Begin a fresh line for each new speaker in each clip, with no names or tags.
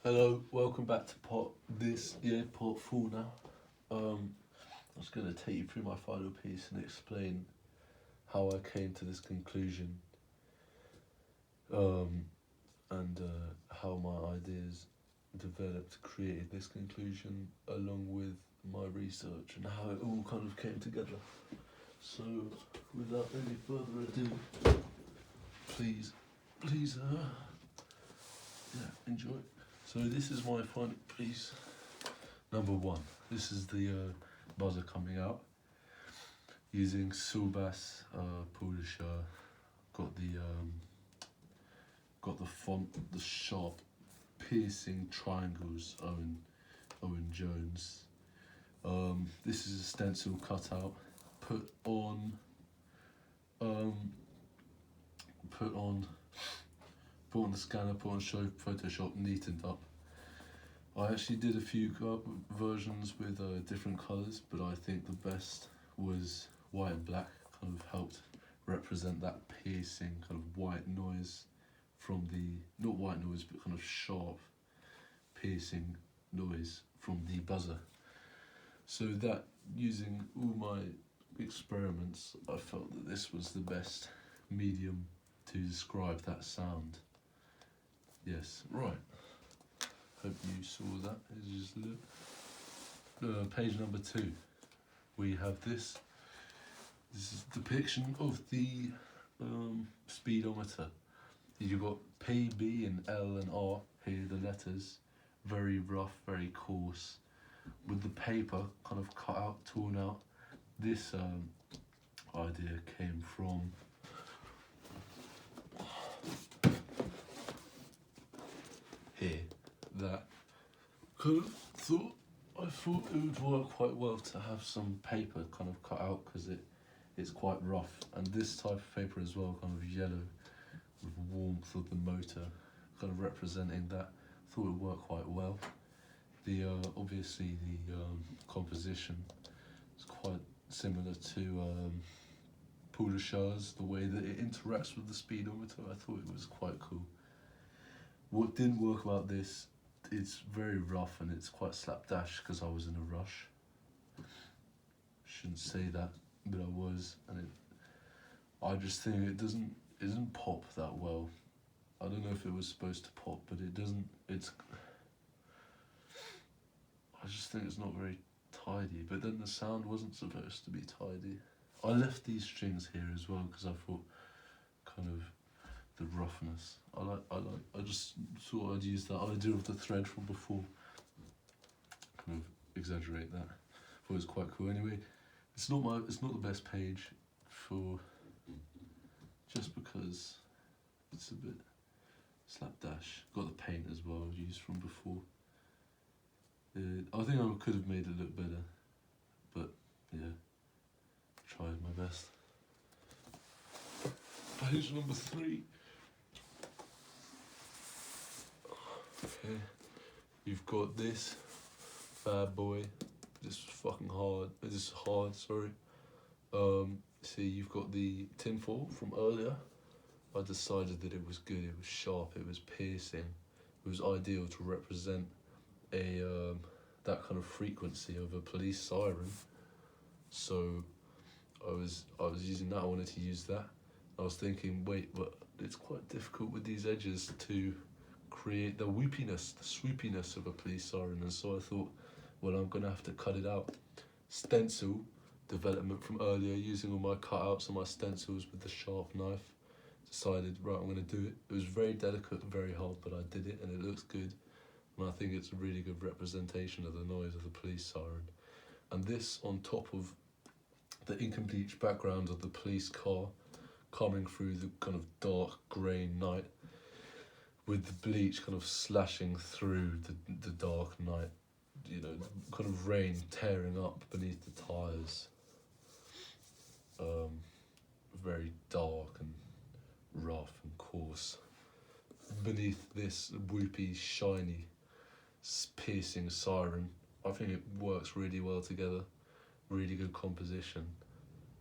Hello, welcome back to part 4 now. I was going to take you through my final piece and explain how I came to this conclusion, and how my ideas developed, created this conclusion, along with my research and how it all kind of came together. So, without any further ado, please, enjoy. So this is my final piece. Number 1. This is the buzzer coming out using Sulbass Polisher. Got the font, the sharp, piercing triangles. Owen Jones. This is a stencil cutout. Put on the scanner. Put on Photoshop. Neatened up. I actually did a few versions with different colours, but I think the best was white and black. Kind of helped represent that piercing kind of white noise from not white noise, but kind of sharp, piercing noise from the buzzer. So that, using all my experiments, I felt that this was the best medium to describe that sound. Yes, right. Hope you saw that. Just look. Page number 2. We have this. This is a depiction of the speedometer. You've got P, B, and L and R here, the letters. Very rough, very coarse. With the paper kind of cut out, torn out. This idea came from here. That I thought it would work quite well to have some paper kind of cut out, because it's quite rough, and this type of paper as well, kind of yellow with warmth of the motor, kind of representing that. I thought it would work quite well. The obviously the composition is quite similar to Polisher's, the way that it interacts with the speedometer. I thought it was quite cool. What didn't work about this, it's very rough and it's quite slapdash because I was in a rush. Shouldn't say that, but I was, and I just think it doesn't pop that well. I don't know if it was supposed to pop, but it doesn't. I just think it's not very tidy. But then the sound wasn't supposed to be tidy. I left these strings here as well because I thought kind of the roughness. I just thought I'd use that idea of the thread from before. Kind of exaggerate that. Thought it was quite cool. Anyway, it's not the best page for, just because it's a bit slapdash. Got the paint as well used from before. I think I could have made it look better, but yeah, tried my best. Page number 3. Okay, you've got this bad boy. This is fucking hard. This is hard. Sorry. See, you've got the tinfoil from earlier. I decided that it was good. It was sharp. It was piercing. It was ideal to represent that kind of frequency of a police siren. So I was using that. I wanted to use that. I was thinking, wait, but it's quite difficult with these edges to create the whoopiness, the swoopiness of a police siren. And so I thought, well, I'm gonna have to cut it out. Stencil development from earlier, using all my cutouts and my stencils with the sharp knife. Decided, right, I'm gonna do it. It was very delicate and very hard, but I did it and it looks good. And I think it's a really good representation of the noise of the police siren. And this on top of the incomplete background of the police car coming through the kind of dark grey night, with the bleach kind of slashing through the dark night, you know, kind of rain tearing up beneath the tyres. Very dark and rough and coarse. Beneath this whoopy, shiny, piercing siren, I think it works really well together. Really good composition.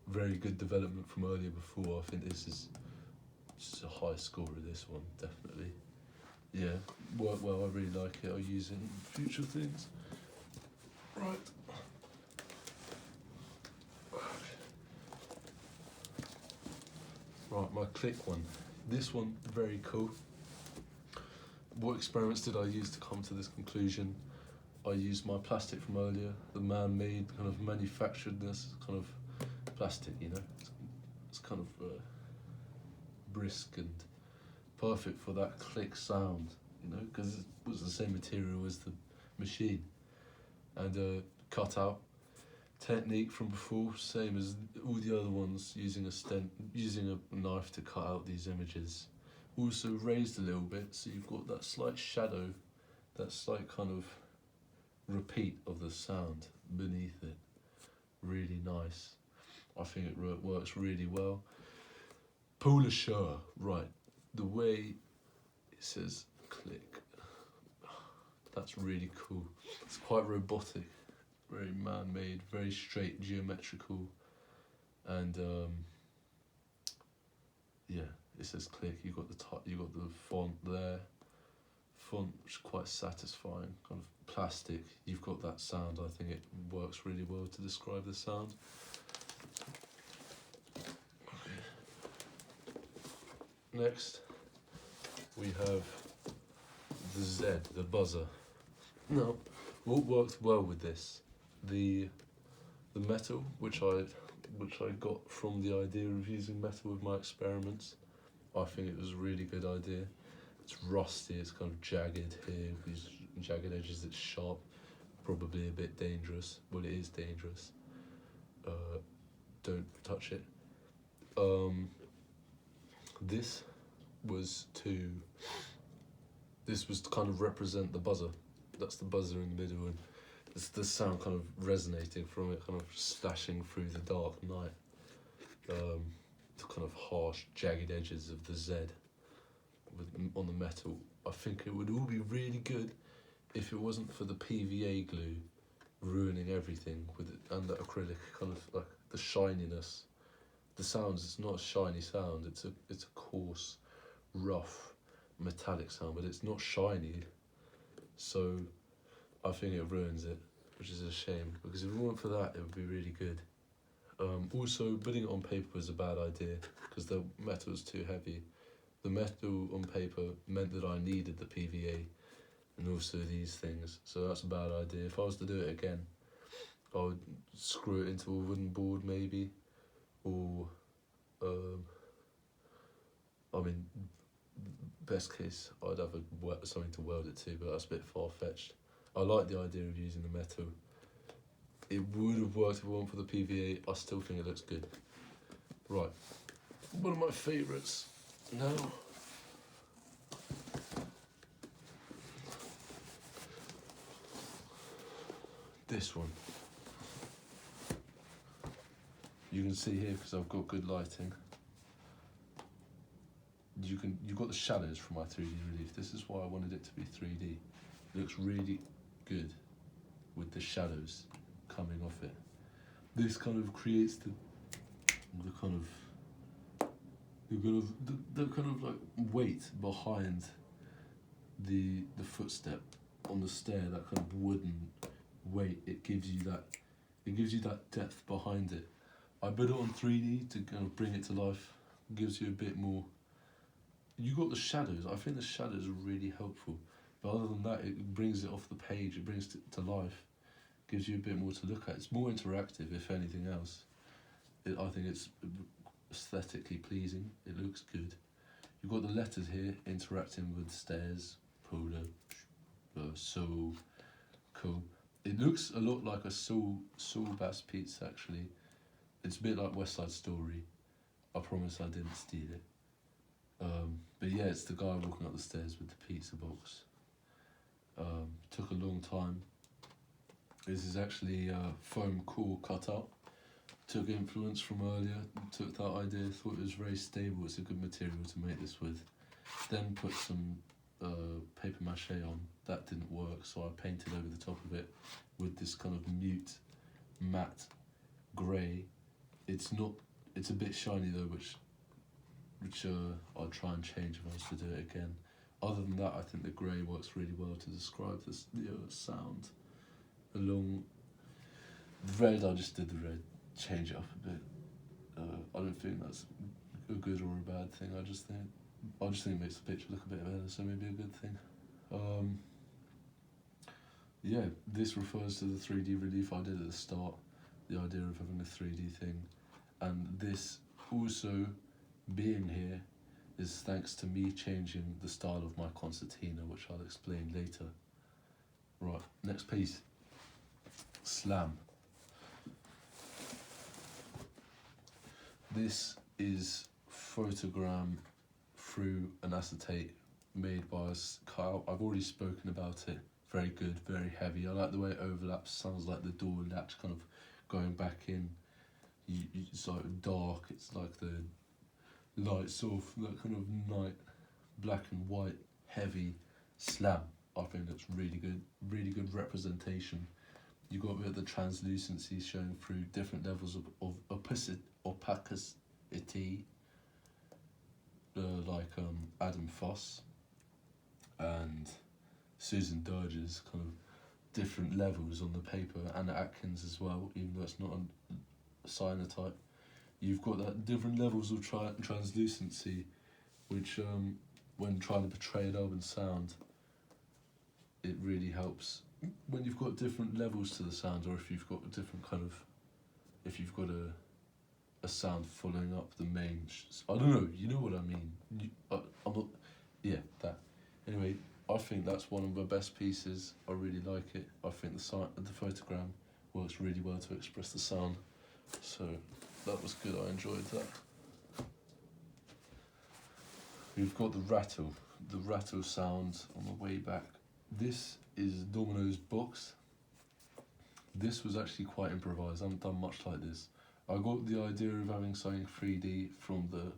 Very good development from earlier before. I think this is just a high score of this one, definitely. yeah, worked well. I really like it. I'll use it in future things. Right. Right, my click one. This one, very cool. What experiments did I use to come to this conclusion? I used my plastic from earlier, the man-made kind of manufacturedness kind of plastic, you know. It's kind of brisk and perfect for that click sound, you know, because it was the same material as the machine. And cut out technique from before, same as all the other ones, using a knife to cut out these images. Also raised a little bit, so you've got that slight shadow, that slight kind of repeat of the sound beneath it. Really nice. I think it works really well. Polisher, right. The way it says click, that's really cool. It's quite robotic, very man-made, very straight, geometrical, and yeah, it says click. You got the font there. Font which is quite satisfying, kind of plastic. You've got that sound. I think it works really well to describe the sound. Next, we have the Z, the buzzer. Now, what worked well with this, the metal, which I got from the idea of using metal with my experiments. I think it was a really good idea. It's rusty, it's kind of jagged here, with these jagged edges, it's sharp, probably a bit dangerous. Well, it is dangerous. Don't touch it. This was to kind of represent the buzzer. That's the buzzer in the middle, and it's the sound kind of resonating from it, kind of slashing through the dark night. The kind of harsh, jagged edges of the Z on the metal. I think it would all be really good if it wasn't for the PVA glue ruining everything with it, and the acrylic kind of like the shininess. The sounds, it's not a shiny sound, it's a coarse, rough, metallic sound, but it's not shiny. So I think it ruins it, which is a shame, because if it weren't for that, it would be really good. Also, putting it on paper was a bad idea, because the metal was too heavy. The metal on paper meant that I needed the PVA, and also these things, so that's a bad idea. If I was to do it again, I would screw it into a wooden board maybe, or I mean, best case I'd have something to weld it to, but that's a bit far-fetched. I like the idea of using the metal. It would have worked if it weren't for the PVA. I still think it looks good. Right, one of my favourites now. This one. You can see here, because I've got good lighting. You've got the shadows from my 3D relief. This is why I wanted it to be 3D. It looks really good with the shadows coming off it. This kind of creates the kind of like weight behind the footstep on the stair. That kind of wooden weight. It gives you that depth behind it. I put it on 3D to kind of bring it to life. It gives you a bit more. You got the shadows. I think the shadows are really helpful. But other than that, it brings it off the page. It brings it to life. Gives you a bit more to look at. It's more interactive, if anything else. I think it's aesthetically pleasing. It looks good. You've got the letters here interacting with stairs. Polo, so cool. It looks a lot like a Saul Bass pizza actually. It's a bit like West Side Story. I promise I didn't steal it. But yeah, it's the guy walking up the stairs with the pizza box. Took a long time. This is actually foam core cutout. Took influence from earlier, took that idea, thought it was very stable, it's a good material to make this with. Then put some paper mache on. That didn't work, so I painted over the top of it with this kind of mute, matte grey. It's a bit shiny though, which I'll try and change if I was to do it again. Other than that, I think the grey works really well to describe this sound. Along the red, I just did the red, change it up a bit. I don't think that's a good or a bad thing. I just think it makes the picture look a bit better, so maybe a good thing. Yeah, this refers to the 3D relief I did at the start, the idea of having a 3D thing, and this also being here is thanks to me changing the style of my concertina, which I'll explain later. Right, next piece, Slam. This is photogram through an acetate made by Kyle. I've already spoken about it. Very good, very heavy. I like the way it overlaps. Sounds like the door latch kind of going back in. It's like dark. It's like the lights off. That kind of night, black and white, heavy Slam. I think that's really good. Really good representation. You got a bit of the translucency showing through different levels of opacity, like Adam Foss and Susan Durge's kind of different levels on the paper, and Atkins as well, even though it's not a cyanotype. You've got that different levels of translucency, which when trying to portray an urban sound, it really helps. When you've got different levels to the sound, or if you've got a different kind of, if you've got a sound following up the main, I don't know, you know what I mean. I'm not, yeah, that. Anyway, I think that's one of the best pieces. I really like it. I think the photogram works really well to express the sound. So that was good. I enjoyed that. We've got the rattle sound on the way back. This is Domino's box. This was actually quite improvised. I haven't done much like this. I got the idea of having something 3D from the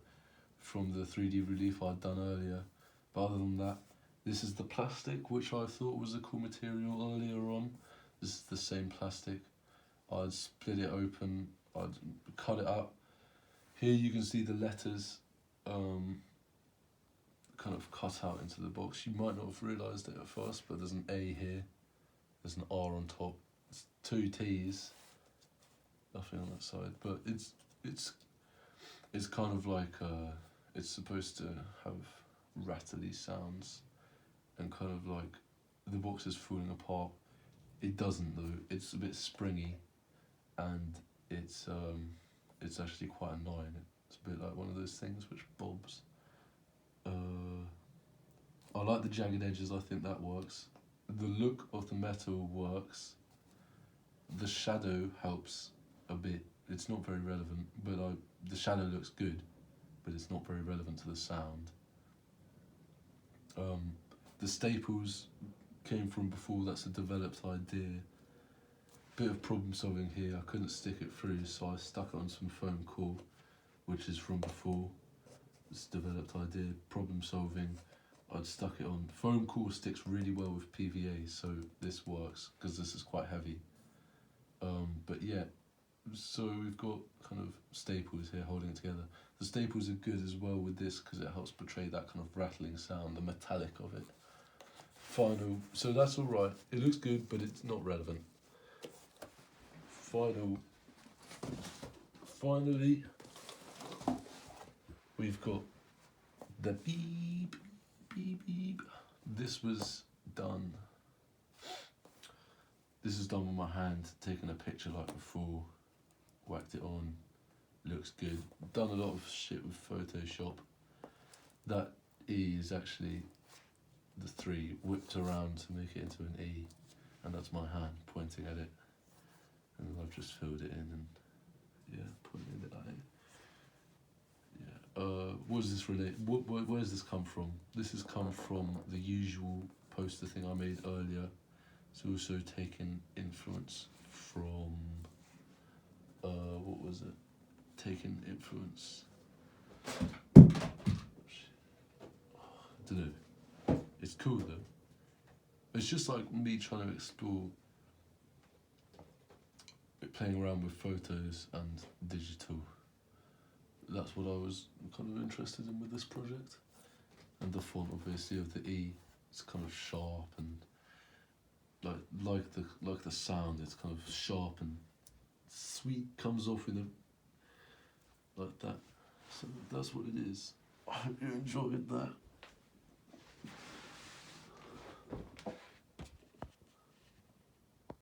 3D relief I'd done earlier. But other than that, this is the plastic, which I thought was a cool material earlier on. This is the same plastic. I'd split it open, I'd cut it up. Here you can see the letters kind of cut out into the box. You might not have realised it at first, but there's an A here, there's an R on top, it's 2 T's, nothing on that side, but it's kind of like it's supposed to have rattly sounds, and kind of like the box is falling apart. It doesn't though. It's a bit springy, and it's actually quite annoying. It's a bit like one of those things which bobs. I like the jagged edges. I think that works. The look of the metal works. The shadow helps a bit. It's not very relevant, but the shadow looks good, but it's not very relevant to the sound. The staples came from before. That's a developed idea. Bit of problem solving here. I couldn't stick it through, so I stuck it on some foam core, which is from before. It's a developed idea. Problem solving. I'd stuck it on. Foam core sticks really well with PVA, so this works because this is quite heavy. But yeah, so we've got kind of staples here holding it together. The staples are good as well with this because it helps portray that kind of rattling sound, the metallic of it. Final, so that's alright. It looks good, but it's not relevant. Finally, we've got the beep, beep, beep. This was done. This is done with my hand, taking a picture like before, whacked it on, looks good. Done a lot of shit with Photoshop. That E is actually the 3 whipped around to make it into an E, and that's my hand pointing at it. And then I've just filled it in and pointing it at it. What does this relate? Where does this come from? This has come from the usual poster thing I made earlier. It's also taken influence from what was it? Taken influence. I don't know. It's cool though. It's just like me trying to explore playing around with photos and digital. That's what I was kind of interested in with this project. and the font obviously of the E, it's kind of sharp and like the sound. It's kind of sharp and sweet, comes off in a like that. So that's what it is. I hope you enjoyed that.